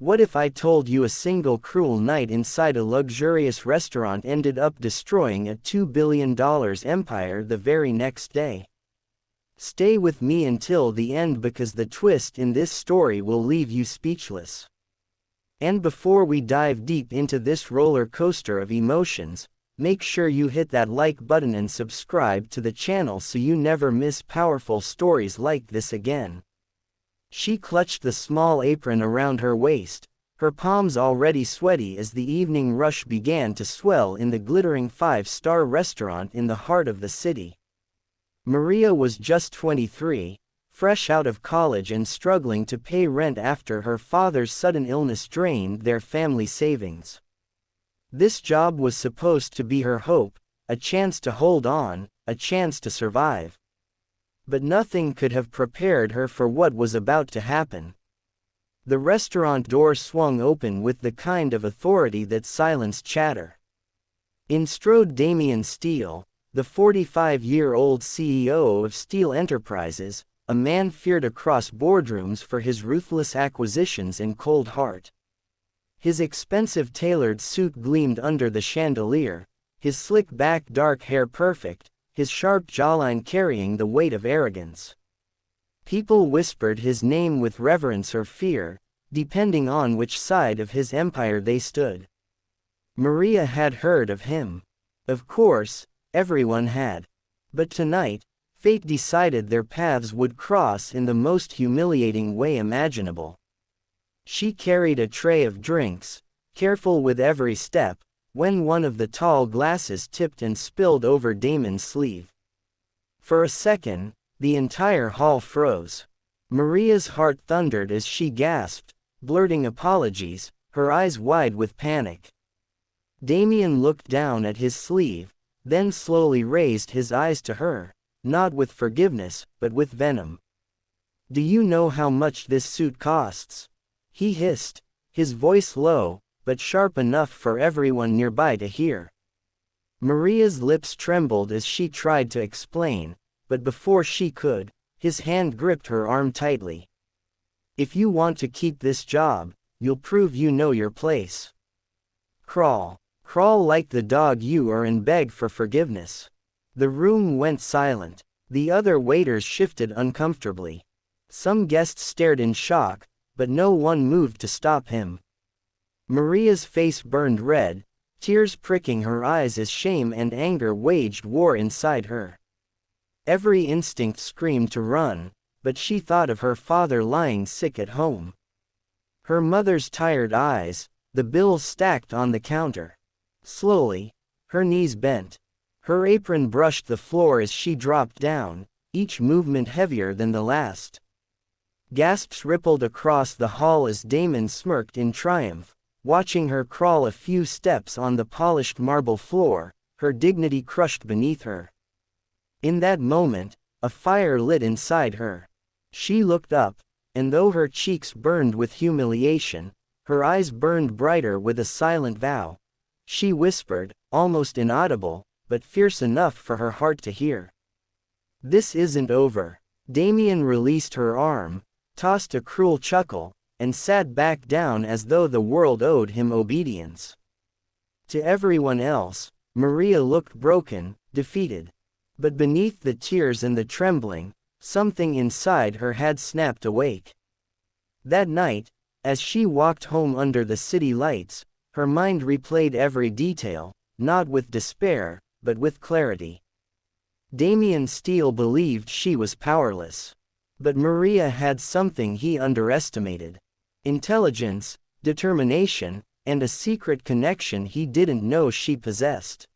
What if I told you a single cruel night inside a luxurious restaurant ended up destroying a $2 billion empire the very next day? Stay with me until the end because the twist in this story will leave you speechless. And before we dive deep into this roller coaster of emotions, make sure you hit that like button and subscribe to the channel so you never miss powerful stories like this again. She clutched the small apron around her waist, her palms already sweaty as the evening rush began to swell in the glittering five-star restaurant in the heart of the city. Maria was just 23, fresh out of college and struggling to pay rent after her father's sudden illness drained their family savings. This job was supposed to be her hope, a chance to hold on, a chance to survive. But nothing could have prepared her for what was about to happen. The restaurant door swung open with the kind of authority that silenced chatter. In strode Damian Steele, the 45-year-old CEO of Steele Enterprises, a man feared across boardrooms for his ruthless acquisitions and cold heart. His expensive tailored suit gleamed under the chandelier, his slick-back dark hair perfect, his sharp jawline carrying the weight of arrogance. People whispered his name with reverence or fear, depending on which side of his empire they stood. Maria had heard of him. Of course, everyone had. But tonight, fate decided their paths would cross in the most humiliating way imaginable. She carried a tray of drinks, careful with every step, when one of the tall glasses tipped and spilled over Damon's sleeve. For a second, the entire hall froze. Maria's heart thundered as she gasped, blurting apologies, her eyes wide with panic. Damien looked down at his sleeve, then slowly raised his eyes to her, not with forgiveness, but with venom. "Do you know how much this suit costs?" he hissed, his voice low, but sharp enough for everyone nearby to hear. Maria's lips trembled as she tried to explain, but before she could, his hand gripped her arm tightly. "If you want to keep this job, you'll prove you know your place. Crawl. Crawl like the dog you are and beg for forgiveness." The room went silent. The other waiters shifted uncomfortably. Some guests stared in shock, but no one moved to stop him. Maria's face burned red, tears pricking her eyes as shame and anger waged war inside her. Every instinct screamed to run, but she thought of her father lying sick at home. Her mother's tired eyes, the bills stacked on the counter. Slowly, her knees bent. Her apron brushed the floor as she dropped down, each movement heavier than the last. Gasps rippled across the hall as Damon smirked in triumph, watching her crawl a few steps on the polished marble floor, her dignity crushed beneath her. In that moment, a fire lit inside her. She looked up, and though her cheeks burned with humiliation, her eyes burned brighter with a silent vow. She whispered, almost inaudible, but fierce enough for her heart to hear. "This isn't over." Damien released her arm, tossed a cruel chuckle, and sat back down as though the world owed him obedience. To everyone else, Maria looked broken, defeated. But beneath the tears and the trembling, something inside her had snapped awake. That night, as she walked home under the city lights, her mind replayed every detail, not with despair, but with clarity. Damian Steele believed she was powerless. But Maria had something he underestimated. Intelligence, determination, and a secret connection he didn't know she possessed.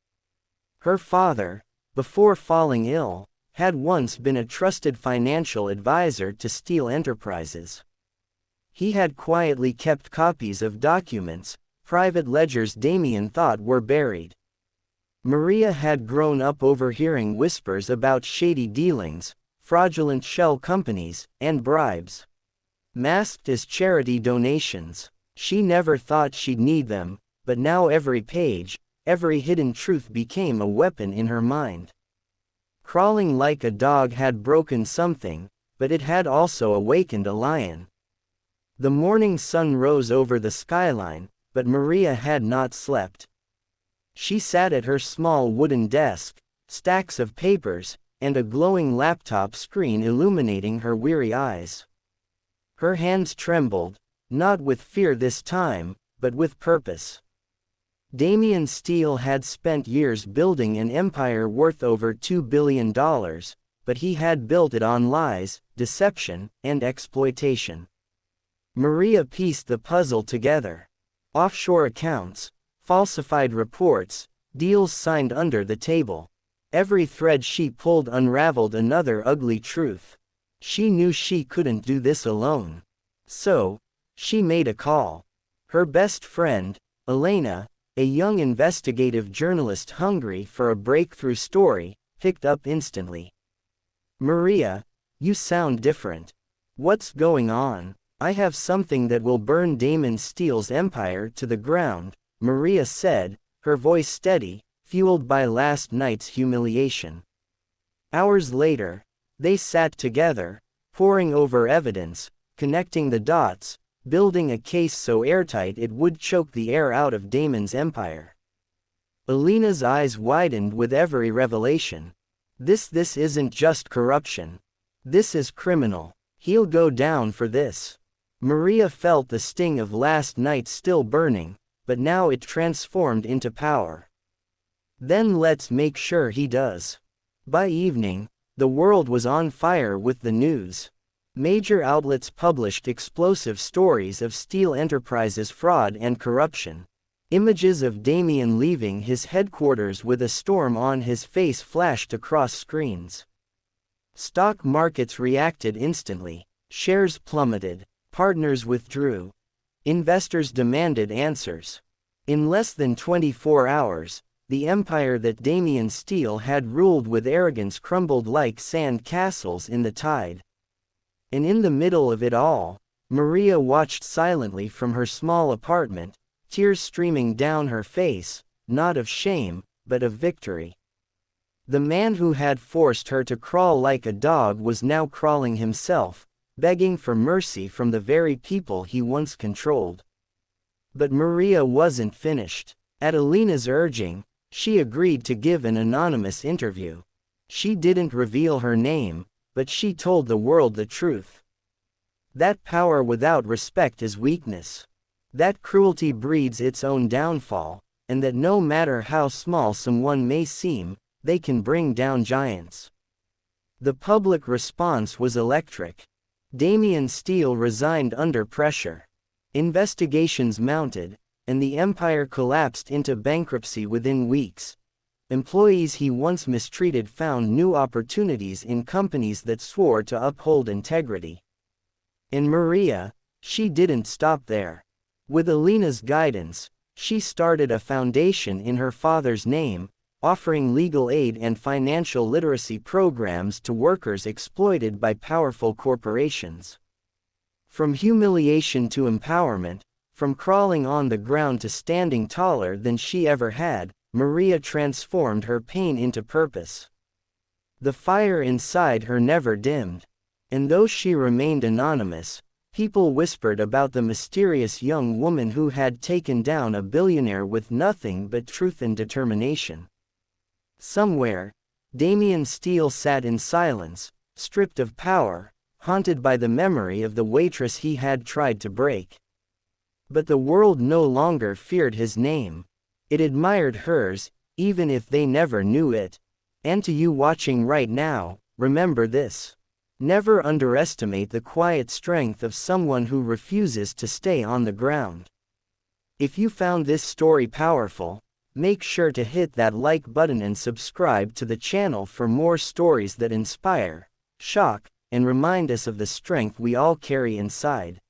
Her father, before falling ill, had once been a trusted financial advisor to Steele Enterprises. He had quietly kept copies of documents, private ledgers Damien thought were buried. Maria had grown up overhearing whispers about shady dealings, fraudulent shell companies, and bribes. Masked as charity donations. She never thought she'd need them, but now every page, every hidden truth became a weapon in her mind. Crawling like a dog had broken something, but it had also awakened a lion. The morning sun rose over the skyline, but Maria had not slept. She sat at her small wooden desk, stacks of papers, and a glowing laptop screen illuminating her weary eyes. Her hands trembled, not with fear this time, but with purpose. Damian Steele had spent years building an empire worth over $2 billion, but he had built it on lies, deception, and exploitation. Maria pieced the puzzle together. Offshore accounts, falsified reports, deals signed under the table. Every thread she pulled unraveled another ugly truth. She knew she couldn't do this alone. So, she made a call. Her best friend, Elena, a young investigative journalist hungry for a breakthrough story, picked up instantly. "Maria, you sound different. What's going on?" "I have something that will burn Damian Steele's empire to the ground," Maria said, her voice steady, fueled by last night's humiliation. Hours later, they sat together, poring over evidence, connecting the dots, building a case so airtight it would choke the air out of Damon's empire. Elena's eyes widened with every revelation. This isn't just corruption. This is criminal. He'll go down for this." Maria felt the sting of last night still burning, but now it transformed into power. "Then let's make sure he does." By evening, the world was on fire with the news. Major outlets published explosive stories of Steele Enterprises' fraud and corruption. Images of Damian leaving his headquarters with a storm on his face flashed across screens. Stock markets reacted instantly. Shares plummeted. Partners withdrew. Investors demanded answers. In less than 24 hours, the empire that Damian Steele had ruled with arrogance crumbled like sand castles in the tide. And in the middle of it all, Maria watched silently from her small apartment, tears streaming down her face, not of shame, but of victory. The man who had forced her to crawl like a dog was now crawling himself, begging for mercy from the very people he once controlled. But Maria wasn't finished. At Elena's urging, she agreed to give an anonymous interview. She didn't reveal her name, but she told the world the truth. That power without respect is weakness. That cruelty breeds its own downfall, and that no matter how small someone may seem, they can bring down giants. The public response was electric. Damian Steele resigned under pressure. Investigations mounted, and the empire collapsed into bankruptcy within weeks. Employees he once mistreated found new opportunities in companies that swore to uphold integrity. And Maria, she didn't stop there. With Elena's guidance, she started a foundation in her father's name, offering legal aid and financial literacy programs to workers exploited by powerful corporations. From humiliation to empowerment, from crawling on the ground to standing taller than she ever had, Maria transformed her pain into purpose. The fire inside her never dimmed. And though she remained anonymous, people whispered about the mysterious young woman who had taken down a billionaire with nothing but truth and determination. Somewhere, Damian Steele sat in silence, stripped of power, haunted by the memory of the waitress he had tried to break. But the world no longer feared his name. It admired hers, even if they never knew it. And to you watching right now, remember this. Never underestimate the quiet strength of someone who refuses to stay on the ground. If you found this story powerful, make sure to hit that like button and subscribe to the channel for more stories that inspire, shock, and remind us of the strength we all carry inside.